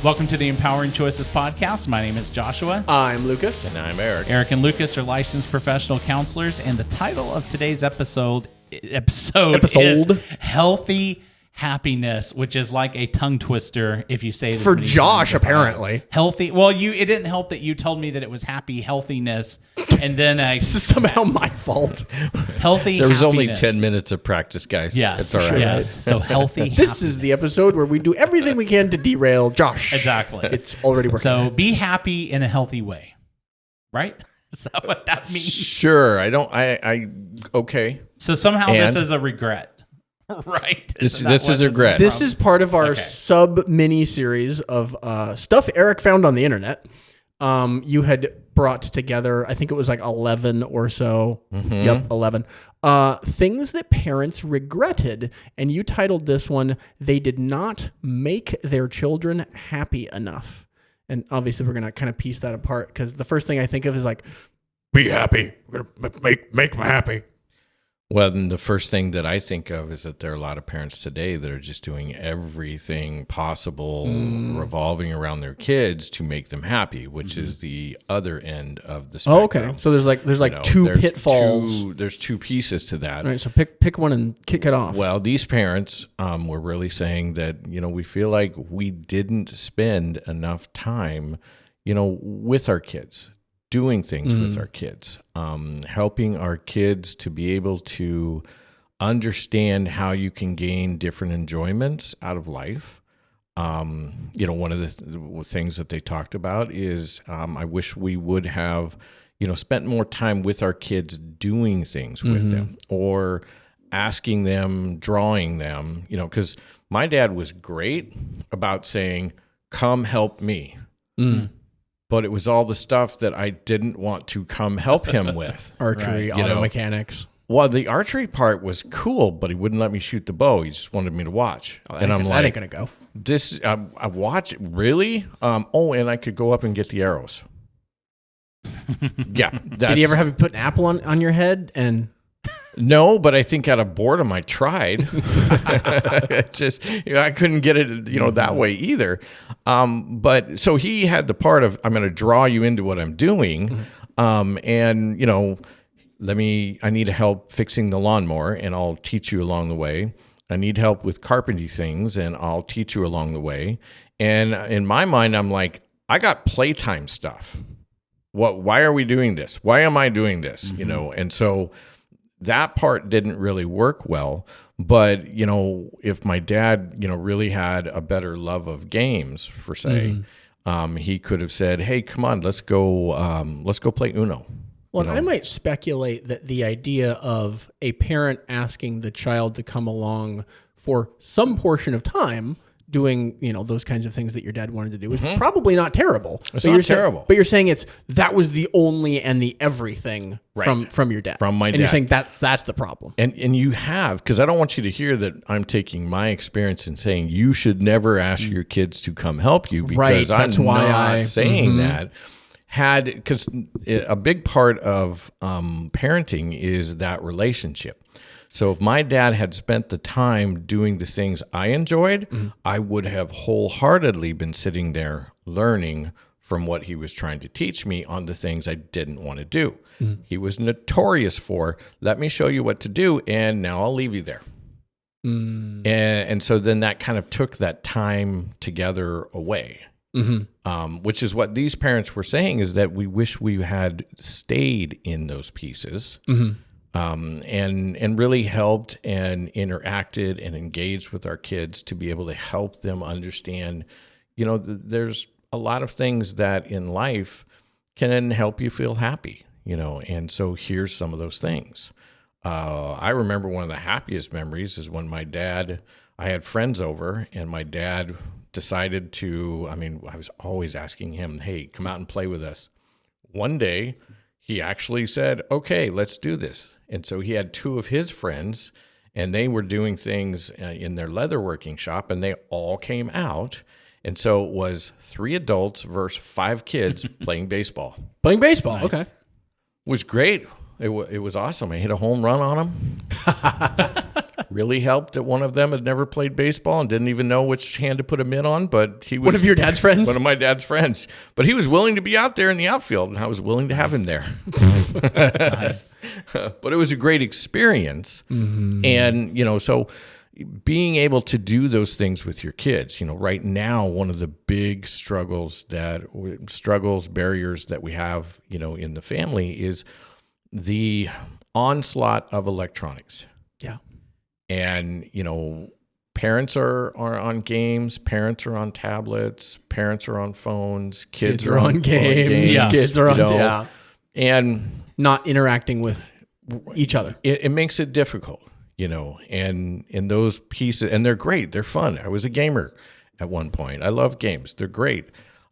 Welcome to the Empowering Choices podcast. My name is Joshua. I'm Lucas. And I'm Erik. Erik and Lucas are licensed professional counselors, and the title of today's episode is Healthy Happiness, which is like a tongue twister if you say this For many Josh, times. apparently. Healthy. Well, it didn't help that you told me that it was happy healthiness, and then This is somehow my fault. healthy There was only happiness. 10 minutes of practice, guys. Yes. It's all right. Yes. So healthy This is the episode where we do everything we can to derail Josh. Exactly. It's already working. So be happy in a healthy way, right? Is that what that means? Sure. Okay. So somehow this And? is a regret, right? This Isn't that is what a regret. This is part of our Okay. sub mini series of stuff Erik found on the internet. You had brought together, I think it was like 11 or so. Mm-hmm. Yep, 11. Things that parents regretted. And you titled this one, "They Did Not Make Their Children Happy Enough." And obviously we're going to kind of piece that apart because the first thing I think of is like, be happy. We're going to make them happy. Well, then the first thing that I think of is that there are a lot of parents today that are just doing everything possible revolving around their kids to make them happy, which is the other end of the spectrum. Oh, okay. So there's two there's pitfalls. There's two pieces to that. All right, so pick one and kick it off. Well, these parents were really saying that, we feel like we didn't spend enough time, with our kids, doing things with our kids, helping our kids to be able to understand how you can gain different enjoyments out of life. One of the things that they talked about is I wish we would have, spent more time with our kids doing things with them or asking them, drawing them, because my dad was great about saying, "Come help me." But it was all the stuff that I didn't want to come help him with. Archery, Right. auto mechanics. Well, the archery part was cool, but he wouldn't let me shoot the bow. He just wanted me to watch. And I'm that like, ain't gonna go. "This, I watch, really? And I could go up and get the arrows." Yeah. Did he ever have you put an apple on your head? And No, but I think out of boredom I tried. I couldn't get it, that way either. But so he had the part of, I'm going to draw you into what I'm doing. And I need help fixing the lawnmower and I'll teach you along the way. I need help with carpentry things and I'll teach you along the way. And in my mind, I'm like, I got playtime stuff. Why are we doing this? Why am I doing this? And so that part didn't really work well. But, if my dad, really had a better love of games, per se, he could have said, "Hey, come on, let's go play Uno." well, I might speculate that the idea of a parent asking the child to come along for some portion of time doing, those kinds of things that your dad wanted to do is probably not terrible. It's not terrible. But you're saying that was the only and the everything from your dad. From my and dad. you're saying that's the problem. And you have, because I don't want you to hear that I'm taking my experience and saying you should never ask your kids to come help you, because Right, that's I'm why not saying that. Because a big part of parenting is that relationship. So if my dad had spent the time doing the things I enjoyed, I would have wholeheartedly been sitting there learning from what he was trying to teach me on the things I didn't want to do. He was notorious for, let me show you what to do, and now I'll leave you there. And so then that kind of took that time together away. Which is what these parents were saying, is that we wish we had stayed in those pieces. And really helped and interacted and engaged with our kids to be able to help them understand, there's a lot of things that in life can help you feel happy, and so here's some of those things. I remember one of the happiest memories is when I had friends over and my dad decided to, I was always asking him, "Hey, come out and play with us." One day, he actually said, "Okay, let's do this." And so he had two of his friends, and they were doing things in their leatherworking shop, and they all came out. And so it was 3 adults versus 5 kids playing baseball. Playing baseball, Nice. okay. It was great. It was awesome. I hit a home run on him. really helped that one of them had never played baseball and didn't even know which hand to put a mitt on, but he was One of your dad's friends? One of my dad's friends. But he was willing to be out there in the outfield, and I was willing to have him there. Nice. But it was a great experience. And, so being able to do those things with your kids, right now, one of the big barriers that we have, in the family is the onslaught of electronics. Yeah. And, parents are on games, parents are on tablets, parents are on phones, kids are on games. Yes. Kids are on, and not interacting with each other. It makes it difficult, and in those pieces, and they're great. They're fun. I was a gamer at one point. I love games. They're great.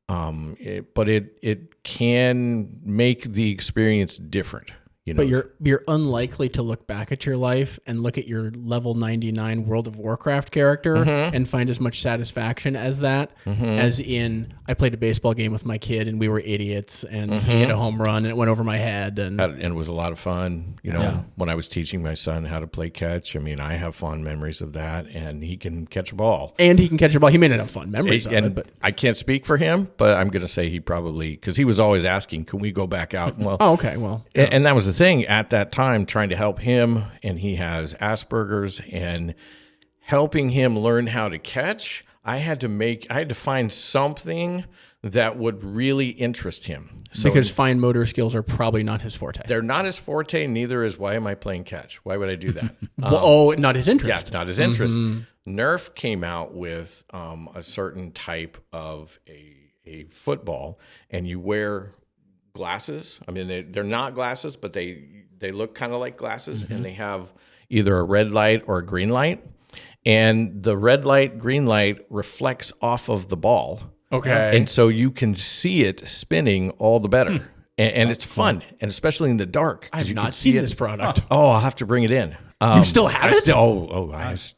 But it can make the experience different. But you're unlikely to look back at your life and look at your level 99 World of Warcraft character and find as much satisfaction as that, as in I played a baseball game with my kid and we were idiots and he hit a home run and it went over my head. And it was a lot of fun. When I was teaching my son how to play catch, I have fond memories of that, and he can catch a ball. And he can catch a ball. He may not have fond memories of it, but I can't speak for him, but I'm going to say he probably, because he was always asking, can we go back out? Well, okay. Well, and that was the thing at that time, trying to help him, and he has Asperger's, and helping him learn how to catch, I had to find something that would really interest him. Because fine motor skills are probably not his forte. They're not his forte, neither is why am I playing catch? Why would I do that? Not his interest. Yeah, not his interest. Nerf came out with a certain type of a football, and you wear glasses. They're not glasses, but they look kind of like glasses, and they have either a red light or a green light, and the red light, green light reflects off of the ball. Okay. And so you can see it spinning all the better. And it's fun, and especially in the dark. I've not seen this product. Oh, I'll have to bring it in. You still have it?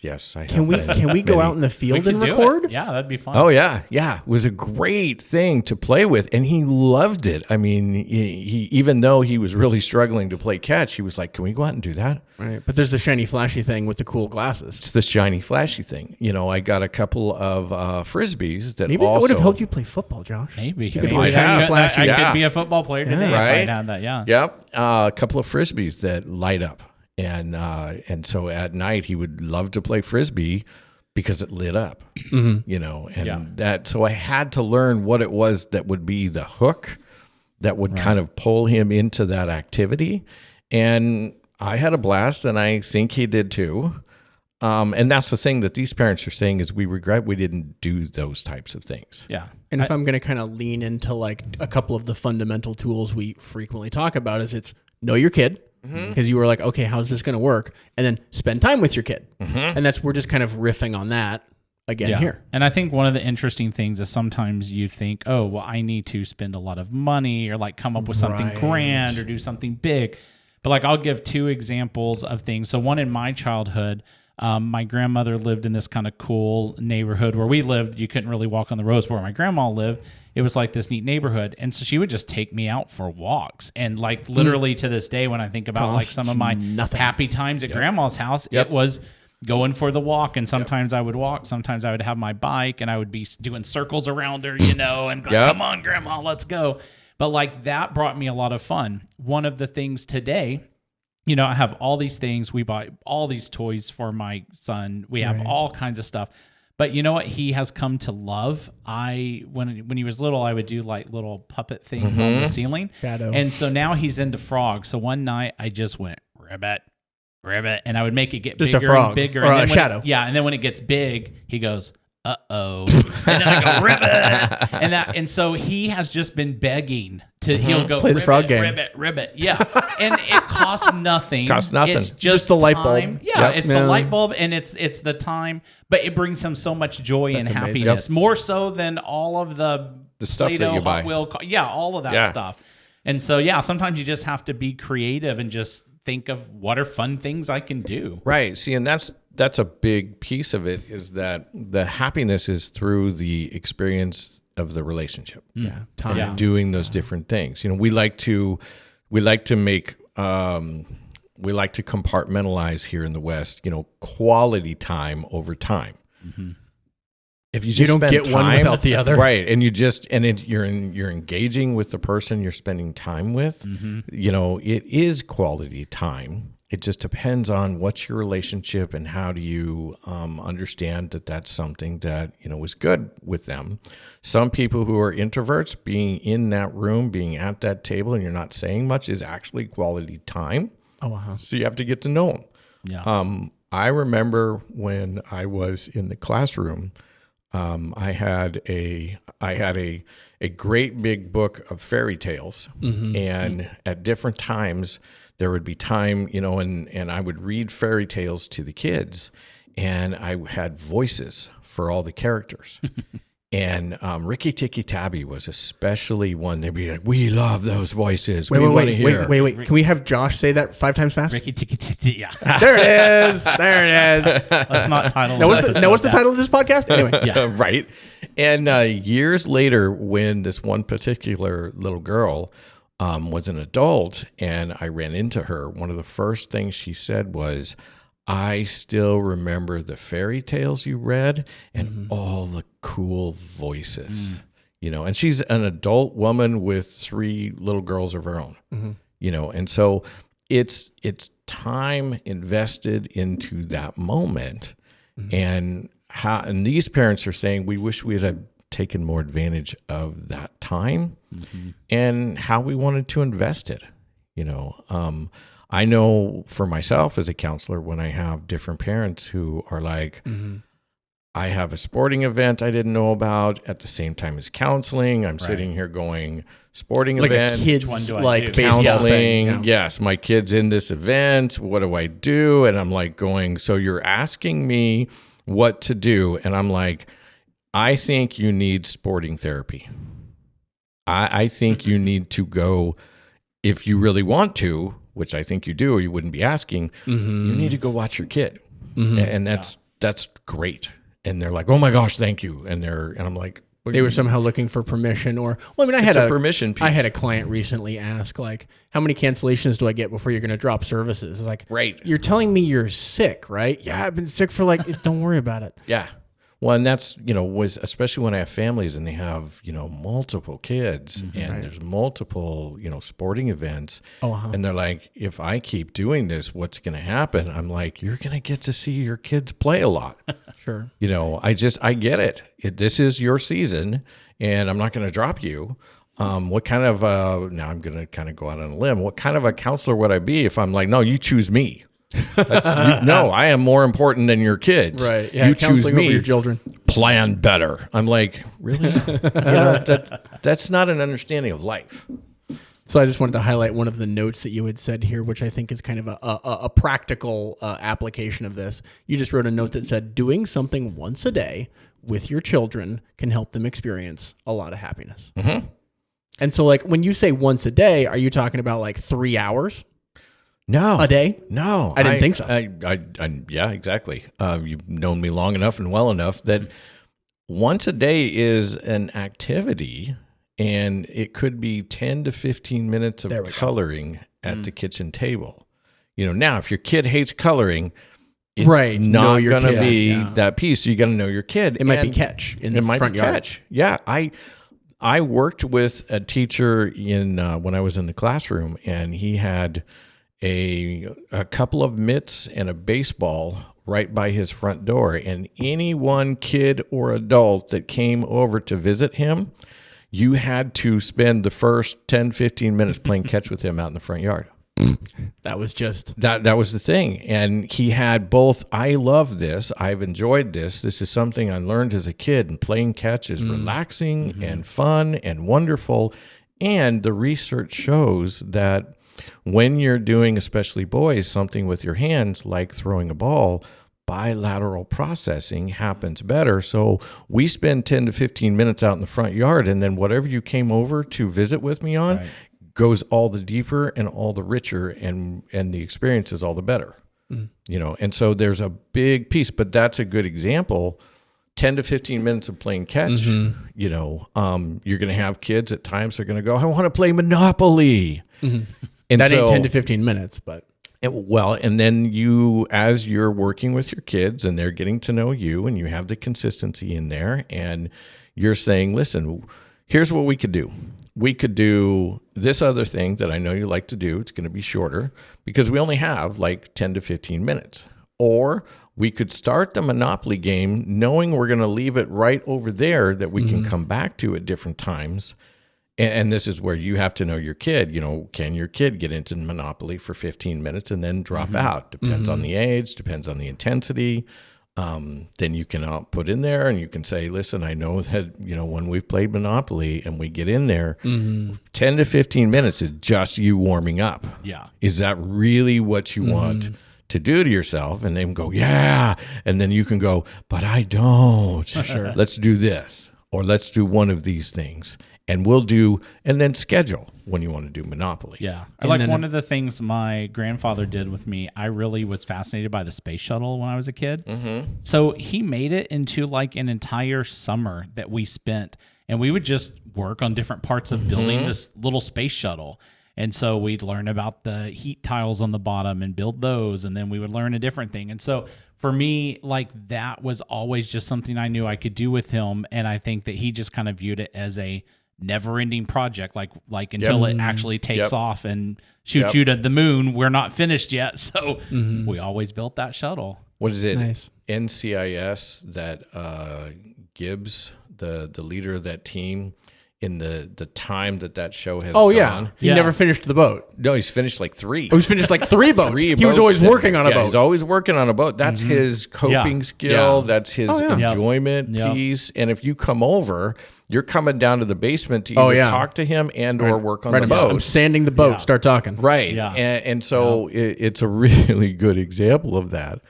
Yes. I Can we go out in the field and record? Yeah, that'd be fun. Oh yeah. It was a great thing to play with, and he loved it. He even though he was really struggling to play catch, he was like, "Can we go out and do that?" Right. But there's the shiny, flashy thing with the cool glasses. It's the shiny, flashy thing. I got a couple of frisbees that maybe that would have helped you play football, Josh. Maybe. You could be shiny, flashy. I could be a football player today if I had that. Yeah. Yep. A couple of frisbees that light up. And so at night he would love to play frisbee because it lit up, so I had to learn what it was that would be the hook that would kind of pull him into that activity. And I had a blast, and I think he did too. And that's the thing that these parents are saying is we regret we didn't do those types of things. Yeah. And if I'm going to kind of lean into like a couple of the fundamental tools we frequently talk about is it's know your kid. Because you were like, okay, how's this going to work? And then spend time with your kid. And we're just kind of riffing on that again here. And I think one of the interesting things is sometimes you think, oh, well, I need to spend a lot of money or like come up with something grand or do something big. But like I'll give two examples of things. So one in my childhood, my grandmother lived in this kind of cool neighborhood where we lived. You couldn't really walk on the roads where my grandma lived. It was like this neat neighborhood. And so she would just take me out for walks. And like literally to this day, when I think about like some of my happy times at grandma's house, it was going for the walk. And sometimes I would walk. Sometimes I would have my bike and I would be doing circles around her, and like, come on, grandma, let's go. But like that brought me a lot of fun. One of the things today, I have all these things. We buy all these toys for my son. We have all kinds of stuff. But you know what he has come to love? When he was little, I would do like little puppet things on the ceiling. Shadow. And so now he's into frogs. So one night I just went, ribbit, and I would make it get just bigger and bigger. Or and a shadow. And then when it gets big, he goes, uh-oh. And then I go, ribbit. And so he has just been begging to, he'll go, play the frog game. Ribbit. Yeah. And it costs nothing. It's just the light bulb. Time. Yeah. It's the light bulb and it's the time, but it brings him so much joy and happiness. More so than all of the stuff Play-Doh, that you buy. Hot Wheel, all of that stuff. And so, sometimes you just have to be creative and just think of what are fun things I can do. Right. See, and that's a big piece of it is that the happiness is through the experience of the relationship. Time. And doing those different things. We like to make we like to compartmentalize here in the West, quality time over time. Mm-hmm. If you just don't get time, one without the other, right? And you're engaging with the person you're spending time with. Mm-hmm. It is quality time. It just depends on what's your relationship and how do you understand that that's something that is good with them. Some people who are introverts, being in that room, being at that table, and you're not saying much is actually quality time. Oh wow! So you have to get to know them. Yeah. I remember when I was in the classroom. I had a great big book of fairy tales, and at different times there would be time, and I would read fairy tales to the kids, and I had voices for all the characters. And Ricky Tikki Tabi was especially one. They'd be like, "We love those voices. We want to hear." Wait. Can we have Josh say that 5 times fast? Ricky Tikki Tikki. Yeah. There it is. There it is. Let's not title. Now, what's the title of this podcast? Anyway, Yeah. Right. And years later, when this one particular little girl was an adult, and I ran into her, one of the first things she said was, "I still remember the fairy tales you read and all the cool voices." And she's an adult woman with 3 little girls of her own. And so it's time invested into that moment. And these parents are saying, we wish we had taken more advantage of that time and how we wanted to invest it. I know for myself as a counselor, when I have different parents who are like, I have a sporting event I didn't know about at the same time as counseling. I'm sitting here going, sporting like event, a kid's like baseball counseling. thing. Yeah. Yes, my kid's in this event. What do I do? And I'm like going, so you're asking me what to do. And I'm like, I think you need sporting therapy. I think you need to go, if you really want to, which I think you do, or you wouldn't be asking, you need to go watch your kid. And that's great. And they're like, "Oh my gosh, thank you." And I'm like, they were somehow looking for permission, or I had a permission piece. I had a client recently ask, like, how many cancellations do I get before you're going to drop services? It's like, right. You're telling me you're sick, right? Yeah, I've been sick for don't worry about it. Yeah. Well, and that's, especially when I have families and they have, multiple kids and there's multiple, sporting events. And they're like, if I keep doing this, what's going to happen? I'm like, you're going to get to see your kids play a lot. Sure. I get it. This is your season and I'm not going to drop you. What kind of, now I'm going to kind of go out on a limb. What kind of a counselor would I be if I'm like, no, you choose me? No, I am more important than your kids. Right. Yeah, you choose me. Over your children. Plan better. I'm like, really? That's not an understanding of life. So I just wanted to highlight one of the notes that you had said here, which I think is kind of a practical application of this. You just wrote a note that said, doing something once a day with your children can help them experience a lot of happiness. And so when you say once a day, are you talking about 3 hours? No. A day? No. I didn't think so. Yeah, exactly. You've known me long enough and well enough that once a day is an activity, and it could be 10 to 15 minutes of coloring at the kitchen table. Now, if your kid hates coloring, it's not going to be that piece. You got to know your kid. It might be catch in the front yard. Yeah. I worked with a teacher when I was in the classroom, and he had a couple of mitts and a baseball right by his front door. And any one kid or adult that came over to visit him, you had to spend the first 10, 15 minutes playing catch with him out in the front yard. That was just... That was the thing. And he had both, I love this, I've enjoyed this is something I learned as a kid, and playing catch is relaxing and fun and wonderful. And the research shows that when you're doing, especially boys, something with your hands like throwing a ball, bilateral processing happens better. So we spend 10 to 15 minutes out in the front yard, and then whatever you came over to visit with me on goes all the deeper and all the richer, and the experience is all the better. And so there's a big piece, but that's a good example. 10 to 15 minutes of playing catch, you're going to have kids at times, they're going to go, I want to play Monopoly. And that ain't 10 to 15 minutes, but And then you, as you're working with your kids and they're getting to know you and you have the consistency in there and you're saying, listen, here's what we could do. We could do this other thing that I know you like to do. It's going to be shorter because we only have like 10 to 15 minutes. Or we could start the Monopoly game knowing we're going to leave it right over there that we can come back to at different times. And this is where you have to know your kid. Can your kid get into Monopoly for 15 minutes and then drop out? Depends on the age, depends on the intensity. Then you can put in there and you can say, listen, I know that, when we've played Monopoly and we get in there, 10 to 15 minutes is just you warming up. Yeah. Is that really what you want to do to yourself? And then go, yeah. And then you can go, but I don't. Sure. Let's do this, or let's do one of these things. And we'll do, and then schedule when you want to do Monopoly. Yeah. One of the things my grandfather did with me, I really was fascinated by the space shuttle when I was a kid. Mm-hmm. So he made it into like an entire summer that we spent, and we would just work on different parts of building this little space shuttle. And so we'd learn about the heat tiles on the bottom and build those, and then we would learn a different thing. And so for me, like, that was always just something I knew I could do with him, and I think that he just kind of viewed it as a never-ending project, like until it actually takes off and shoots you to the moon. We're not finished yet, so we always built that shuttle. What is it? Nice. NCIS that Gibbs, the leader of that team, in the time that show has gone. He never finished the boat. No, he's finished like 3. Oh, he's finished like 3 boats. He was always working on a boat. He's always working on a boat. That's his coping skill. Yeah. That's his enjoyment piece. And if you come over, you're coming down to the basement to either talk to him and or work on the boat. I'm sanding the boat. Start talking. Right. Yeah. And so it's a really good example of that.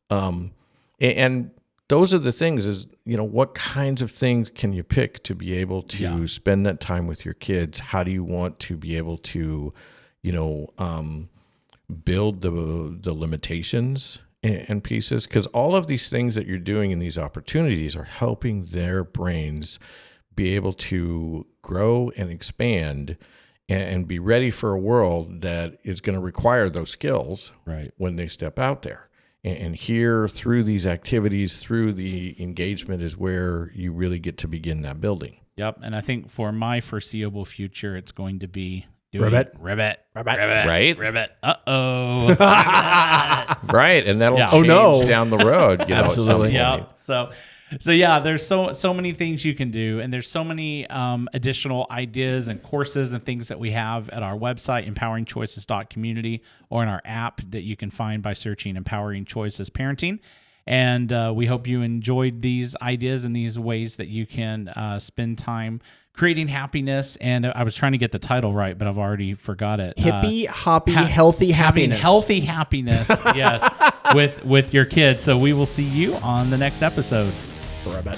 And those are the things is, what kinds of things can you pick to be able to spend that time with your kids? How do you want to be able to, build the limitations and pieces? Because all of these things that you're doing in these opportunities are helping their brains be able to grow and expand and be ready for a world that is going to require those skills when they step out there. And here, through these activities, through the engagement, is where you really get to begin that building. Yep. And I think for my foreseeable future, it's going to be ribbit. Right. Ribbit. Uh-oh. Right. And that'll change down the road. Absolutely. Yeah. So yeah, there's so many things you can do, and there's so many additional ideas and courses and things that we have at our website, empoweringchoices.community, or in our app that you can find by searching Empowering Choices Parenting. And we hope you enjoyed these ideas and these ways that you can spend time creating happiness. And I was trying to get the title right, but I've already forgot it. Hippie, hoppy, healthy happiness. Healthy happiness, yes, with your kids. So we will see you on the next episode. Ribbit.